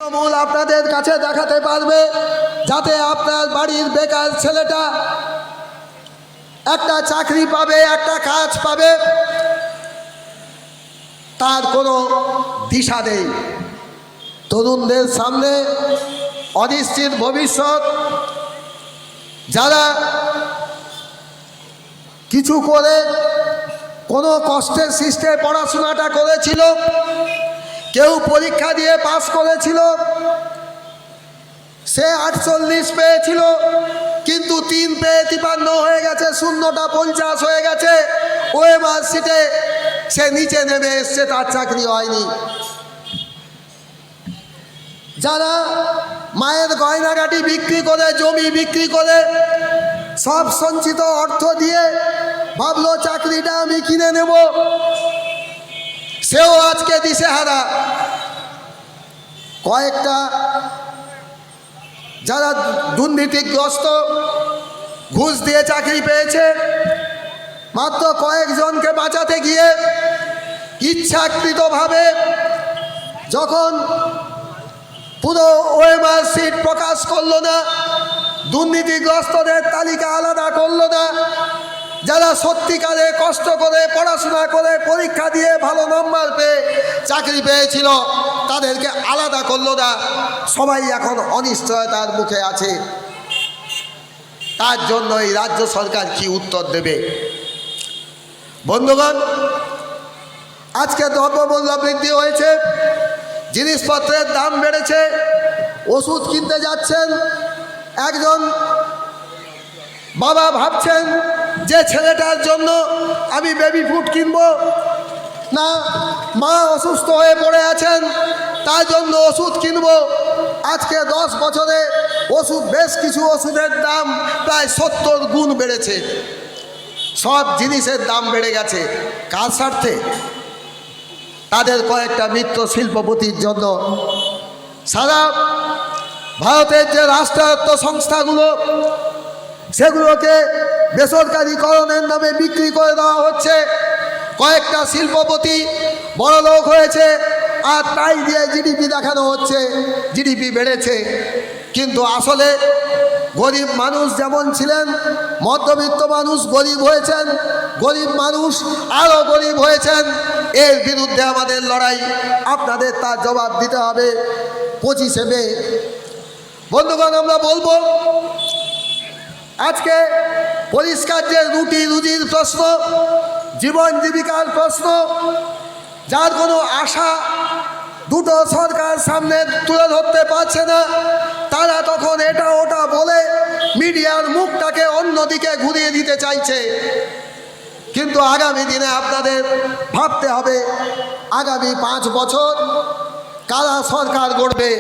মূল আপনাদের কাছে দেখাতে পারবে, যাতে আপনার বাড়ির বেকার ছেলেটা একটা চাকরি পাবে, একটা কাজ পাবে, তার কোনো দিশা নেই। তরুণদের সামনে অনিশ্চিত ভবিষ্যৎ। যারা কিছু করে কোনো কষ্টের সৃষ্টে পড়াশোনাটা করেছিল, কেউ পরীক্ষা দিয়ে পাস করেছিল, সে 48 পেয়েছিল, কিন্তু 3 পেয়ে 53 হয়ে গেছে, শূন্যটা 50 হয়ে গেছে। ওএমআর সিটে সে নিচে নেমে এসছে, তার চাকরি হয়নি। যারা মায়ের গয়নাগাটি বিক্রি করে, জমি বিক্রি করে, সব সঞ্চিত অর্থ দিয়ে ভাবলো চাকরিটা আমি কিনে নেব, সেও আজকে দিশেহারা। কয়েকটা যারা দুর্নীতিগ্রস্ত, ঘুষ দিয়ে চাকরি পেয়েছে, মাত্র কয়েকজনকে বাঁচাতে গিয়ে ইচ্ছাকৃতভাবে যখন পুরো ওএমআর সিট প্রকাশ করলো না, দুর্নীতিগ্রস্তদের তালিকা আলাদা করলো না, যারা সত্যিকারে কষ্ট করে পড়াশোনা করে পরীক্ষা দিয়ে ভালো নম্বর পেয়ে চাকরি পেয়েছিল, তাদেরকে আলাদা করলো না, সবাই এখন অনিশ্চয়তার মুখে আছে। তার জন্য এই রাজ্য সরকার কি উত্তর দেবে? বন্ধুগণ, আজকে দ্রব্যমূল্য বৃদ্ধি হয়েছে, জিনিসপত্রের দাম বেড়েছে, ওষুধ কিনতে যাচ্ছেন, একজন বাবা ভাবছেন যে ছেলেটার জন্য আমি বেবি ফুড কিনবো না, মা অসুস্থ হয়ে পড়ে আছেন তার জন্য ওষুধ কিনবো। আজকে 10 বছরে ওষুধ, বেশ কিছু ওষুধের দাম প্রায় 70 গুণ বেড়েছে। সব জিনিসের দাম বেড়ে গেছে। কার স্বার্থে? তাদের কয়েকটা মিত্র শিল্পপতির জন্য। সারা ভারতের যে রাষ্ট্রায়ত্ত সংস্থাগুলো, সেগুলোকে বেসরকারিকরণের নামে বিক্রি করে দেওয়া হচ্ছে। কয়েকটা শিল্পপতি বড়লোক হয়েছে, আর তাই দিয়ে জিডিপি দেখানো হচ্ছে, জিডিপি বেড়েছে। কিন্তু আসলে গরিব মানুষ যেমন ছিলেন, মধ্যবিত্ত মানুষ গরিব হয়েছেন, গরিব মানুষ আরও গরিব হয়েছেন। এর বিরুদ্ধে আমাদের লড়াই, আপনাদের তার জবাব দিতে হবে 25শে মে। বন্ধুগণ, আমরা বলবো, আজকে পরিষ্কার যে রুটি রুজির প্রশ্ন, জীবন জীবিকার প্রশ্ন, যার কোনো আশা দুটো সরকার সামনে তুলে ধরতে পারছে না, তারা তখন এটা ওটা বলে মিডিয়ার মুখটাকে অন্যদিকে ঘুরিয়ে দিতে চাইছে। কিন্তু আগামী দিনে আপনাদের ভাবতে হবে, আগামী 5 বছর কারা সরকার গড়বে।